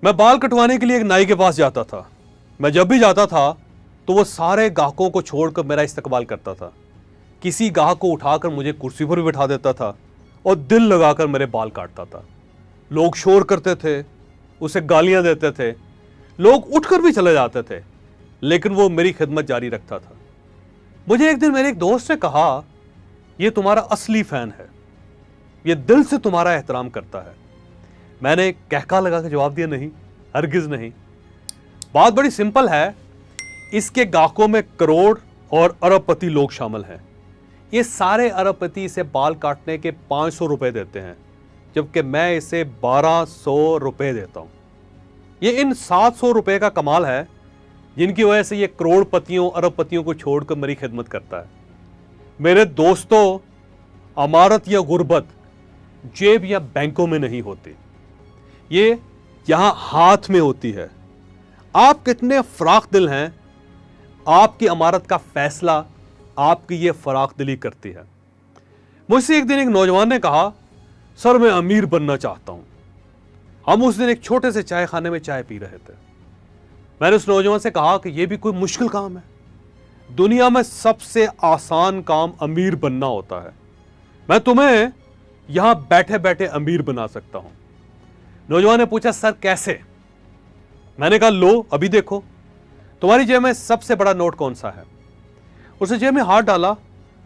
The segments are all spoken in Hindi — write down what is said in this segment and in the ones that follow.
मैं बाल कटवाने के लिए एक नाई के पास जाता था। मैं जब भी जाता था तो वो सारे ग्राहकों को छोड़कर मेरा इस्तकबाल करता था। किसी ग्राहक को उठाकर मुझे कुर्सी पर भी बिठा देता था और दिल लगाकर मेरे बाल काटता था। लोग शोर करते थे, उसे गालियां देते थे, लोग उठकर भी चले जाते थे, लेकिन वो मेरी खिदमत जारी रखता था। मुझे एक दिन मेरे एक दोस्त ने कहा, ये तुम्हारा असली फैन है, ये दिल से तुम्हारा एहतराम करता है। मैंने कहका लगा के जवाब दिया, नहीं, हरगिज नहीं। बात बड़ी सिंपल है, इसके ग्राहकों में करोड़ और अरबपति लोग शामिल हैं। ये सारे अरबपति इसे बाल काटने के 500 रुपए देते हैं, जबकि मैं इसे 1200 रुपए देता हूं। ये इन 700 रुपए का कमाल है जिनकी वजह से ये करोड़पतियों अरबपतियों को छोड़कर मेरी खिदमत करता है। मेरे दोस्तों, अमारत या गुर्बत जेब या बैंकों में नहीं होती, ये यहां हाथ में होती है। आप कितने फराख दिल हैं, आपकी अमारत का फैसला आपकी ये फराख दिली करती है। मुझसे एक दिन एक नौजवान ने कहा, सर मैं अमीर बनना चाहता हूं। हम उस दिन एक छोटे से चाय खाने में चाय पी रहे थे। मैंने उस नौजवान से कहा कि यह भी कोई मुश्किल काम है। दुनिया में सबसे आसान काम अमीर बनना होता है। मैं तुम्हें यहां बैठे बैठे अमीर बना सकता हूं। नौजवान ने पूछा, सर कैसे? मैंने कहा, लो अभी देखो, तुम्हारी जेब में सबसे बड़ा नोट कौन सा है? उसने जेब में हाथ डाला,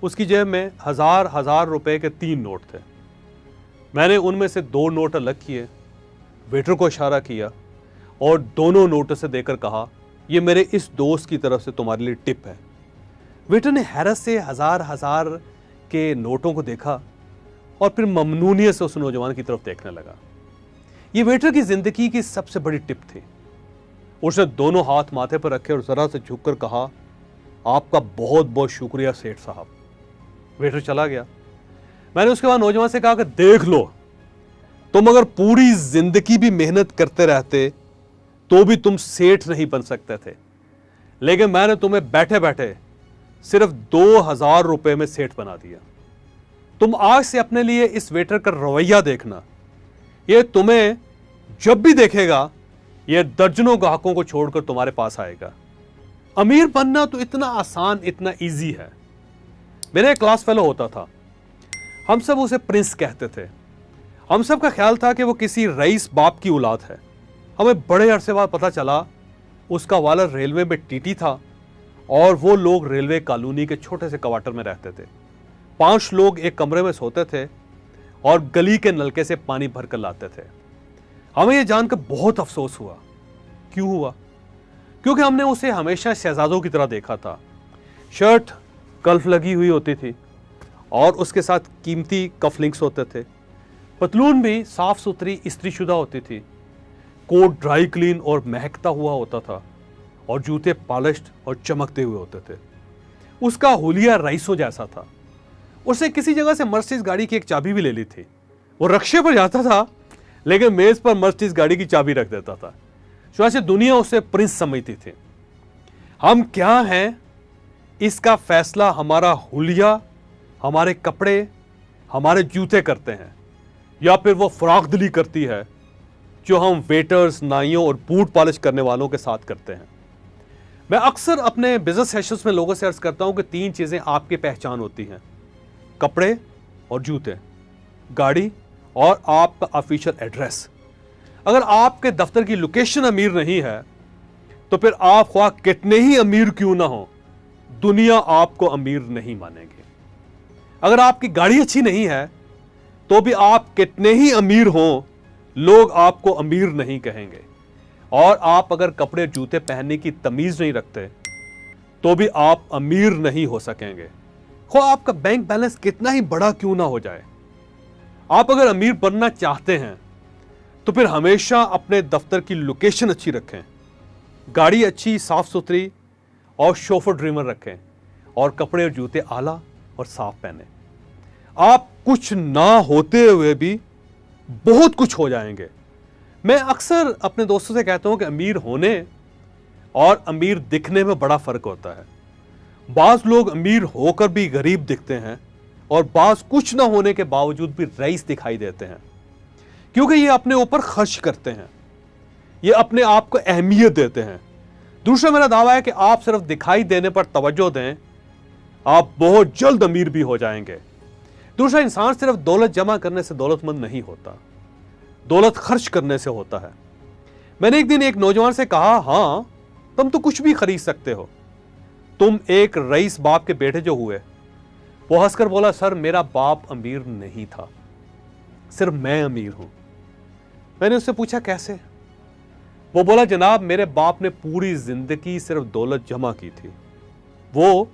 उसकी जेब में हजार रुपए के 3 नोट थे। मैंने उनमें से 2 नोट अलग किए, वेटर को इशारा किया और दोनों नोटों से देकर कहा, यह मेरे इस दोस्त की तरफ से तुम्हारे लिए टिप है। वेटर ने हैरत से हजार के नोटों को देखा और फिर ममनूनियत से उस नौजवान की तरफ देखने लगा। यह वेटर की जिंदगी की सबसे बड़ी टिप थी। उसने दोनों हाथ माथे पर रखे और जरा से झुककर कहा, आपका बहुत बहुत शुक्रिया सेठ साहब। वेटर चला गया। मैंने उसके बाद नौजवान से कहा कि देख लो, तुम अगर पूरी जिंदगी भी मेहनत करते रहते तो भी तुम सेठ नहीं बन सकते थे, लेकिन मैंने तुम्हें बैठे बैठे सिर्फ 2000 रुपए में सेठ बना दिया। तुम आज से अपने लिए इस वेटर का रवैया देखना, यह तुम्हें जब भी देखेगा यह दर्जनों ग्राहकों को छोड़कर तुम्हारे पास आएगा। अमीर बनना तो इतना आसान, इतना इजी है। मेरा एक क्लास फेलो होता था, हम सब उसे प्रिंस कहते थे। हम सब का ख्याल था कि वो किसी रईस बाप की औलाद है। हमें बड़े अरसे बाद पता चला उसका वाला रेलवे में टीटी था और वो लोग रेलवे कॉलोनी के छोटे से क्वार्टर में रहते थे। 5 लोग एक कमरे में सोते थे और गली के नलके से पानी भरकर लाते थे। हमें यह जानकर बहुत अफसोस हुआ। क्यों हुआ? क्योंकि हमने उसे हमेशा शहजादों की तरह देखा था। शर्ट कल्फ लगी हुई होती थी और उसके साथ कीमती कफलिंग्स होते थे। पतलून भी साफ सुथरी इस्त्रीशुदा होती थी। कोट ड्राई क्लीन और महकता हुआ होता था और जूते पॉलिश्ड और चमकते हुए होते थे। उसका हुलिया रईसों जैसा था। उसने किसी जगह से मर्सिडीज गाड़ी की एक चाबी भी ले ली थी। वो रक्शे पर जाता था लेकिन मेज पर मर्सिडीज गाड़ी की चाबी रख देता था। वैसे दुनिया उसे प्रिंस समझती थी। हम क्या हैं, इसका फैसला हमारा हुलिया, हमारे कपड़े, हमारे जूते करते हैं, या फिर वो फराख दिली करती है जो हम वेटर्स, नाइयों और बूट पॉलिश करने वालों के साथ करते हैं। मैं अक्सर अपने बिजनेस सेशंस में लोगों से अर्ज करता हूं कि 3 चीजें आपकी पहचान होती हैं, कपड़े और जूते, गाड़ी और आपका ऑफिशियल एड्रेस। अगर आपके दफ्तर की लोकेशन अमीर नहीं है तो फिर आप ख्वाह कितने ही अमीर क्यों ना हो, दुनिया आपको अमीर नहीं मानेगी। अगर आपकी गाड़ी अच्छी नहीं है तो भी आप कितने ही अमीर हों, लोग आपको अमीर नहीं कहेंगे। और आप अगर कपड़े जूते पहनने की तमीज नहीं रखते तो भी आप अमीर नहीं हो सकेंगे, ख्वाह आपका बैंक बैलेंस कितना ही बड़ा क्यों ना हो जाए। आप अगर अमीर बनना चाहते हैं तो फिर हमेशा अपने दफ्तर की लोकेशन अच्छी रखें, गाड़ी अच्छी, साफ सुथरी और शोफर ड्रीमर रखें, और कपड़े और जूते आला और साफ पहने। आप कुछ ना होते हुए भी बहुत कुछ हो जाएंगे। मैं अक्सर अपने दोस्तों से कहता हूं कि अमीर होने और अमीर दिखने में बड़ा फर्क होता है। बाज लोग अमीर होकर भी गरीब दिखते हैं और बाज कुछ ना होने के बावजूद भी रईस दिखाई देते हैं, क्योंकि ये अपने ऊपर खर्च करते हैं। ये अपने आप को अहमियत देते हैं। दूसरा मेरा दावा है कि आप सिर्फ दिखाई देने पर तवज्जो दें, आप बहुत जल्द अमीर भी हो जाएंगे। दूसरा, इंसान सिर्फ दौलत जमा करने से दौलतमंद नहीं होता, दौलत खर्च करने से होता है। मैंने एक दिन एक नौजवान से कहा, हां तुम तो कुछ भी खरीद सकते हो, तुम एक रईस बाप के बेटे जो हुए। वो हंसकर बोला, सर मेरा बाप अमीर नहीं था, सिर्फ मैं अमीर हूं। मैंने उससे पूछा कैसे? वो बोला, जनाब मेरे बाप ने पूरी जिंदगी सिर्फ दौलत जमा की थी, वो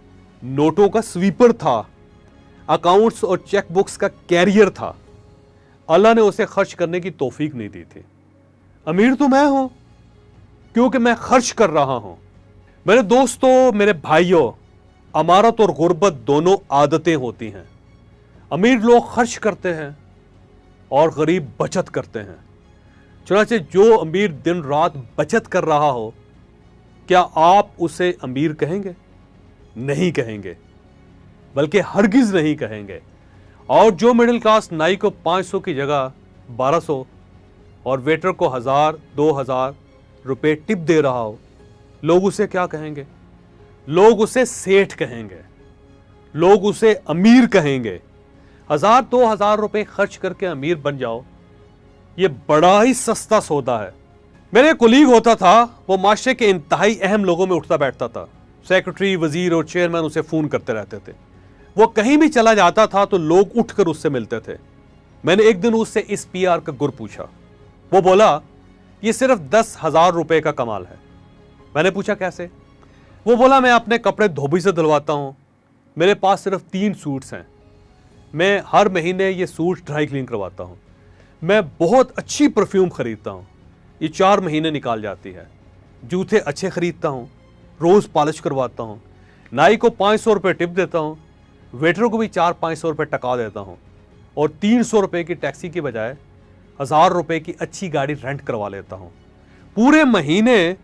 नोटों का स्वीपर था, अकाउंट्स और चेक बुक्स का कैरियर था, अल्लाह ने उसे खर्च करने की तौफीक नहीं दी थी। अमीर तो मैं हूं क्योंकि मैं खर्च कर रहा हूं। मेरे दोस्तों, मेरे भाइयों, अमारत और गुर्बत दोनों आदतें होती हैं। अमीर लोग खर्च करते हैं और गरीब बचत करते हैं। चुनांचे जो अमीर दिन रात बचत कर रहा हो, क्या आप उसे अमीर कहेंगे? नहीं कहेंगे, बल्कि हरगिज नहीं कहेंगे। और जो मिडिल क्लास नाई को 500 की जगह 1200 और वेटर को 1000-2000 रुपए टिप दे रहा हो, लोग उसे क्या कहेंगे? लोग उसे सेठ कहेंगे, लोग उसे अमीर कहेंगे। 1000-2000 रुपए खर्च करके अमीर बन जाओ, ये बड़ा ही सस्ता सौदा है। मेरे कुलीग होता था, वो माशरे के इंतहाई अहम लोगों में उठता बैठता था। सेक्रेटरी, वजीर और चेयरमैन उसे फोन करते रहते थे। वो कहीं भी चला जाता था तो लोग उठकर उससे मिलते थे। मैंने एक दिन उससे इस पीआर का गुर पूछा। वो बोला, ये सिर्फ 10,000 रुपए का कमाल है। मैंने पूछा कैसे? वो बोला, मैं अपने कपड़े धोबी से धुलवाता हूं, मेरे पास सिर्फ 3 सूट्स हैं, मैं हर महीने ये सूट ड्राई क्लीन करवाता हूं, मैं बहुत अच्छी परफ्यूम खरीदता हूं, ये 4 महीने निकाल जाती है, जूते अच्छे खरीदता हूं, रोज पॉलिश करवाता हूं, नाई को 500 रुपये टिप देता हूं, वेटर को भी 400-500 रुपये टका देता हूं, और 300 रुपये की टैक्सी की बजाय 1000 रुपये की अच्छी गाड़ी रेंट करवा लेता हूं। पूरे महीने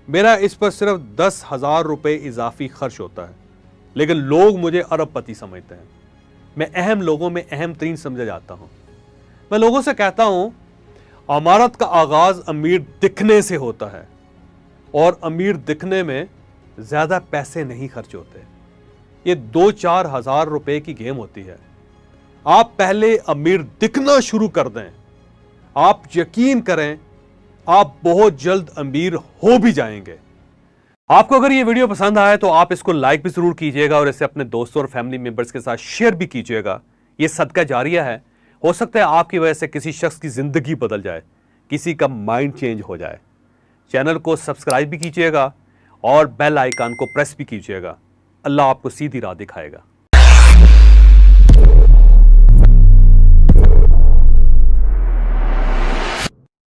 मेरा इस पर सिर्फ 10,000 रुपये इजाफी खर्च होता है, लेकिन लोग मुझे अरबपति समझते हैं। मैं अहम लोगों में अहम तरीन समझा जाता हूं। मैं लोगों से कहता हूं, अमारत का आगाज अमीर दिखने से होता है, और अमीर दिखने में ज्यादा पैसे नहीं खर्च होते। ये 2-4 हजार रुपए की गेम होती है। आप पहले अमीर दिखना शुरू कर दें, आप यकीन करें आप बहुत जल्द अमीर हो भी जाएंगे। आपको अगर ये वीडियो पसंद आया तो आप इसको लाइक भी जरूर कीजिएगा और इसे अपने दोस्तों और फैमिली मेंबर्स के साथ शेयर भी कीजिएगा। ये सदका जारिया है, हो सकता है आपकी वजह से किसी शख्स की जिंदगी बदल जाए, किसी का माइंड चेंज हो जाए। चैनल को सब्सक्राइब भी कीजिएगा और बेल आइकन को प्रेस भी कीजिएगा। अल्लाह आपको सीधी राह दिखाएगा।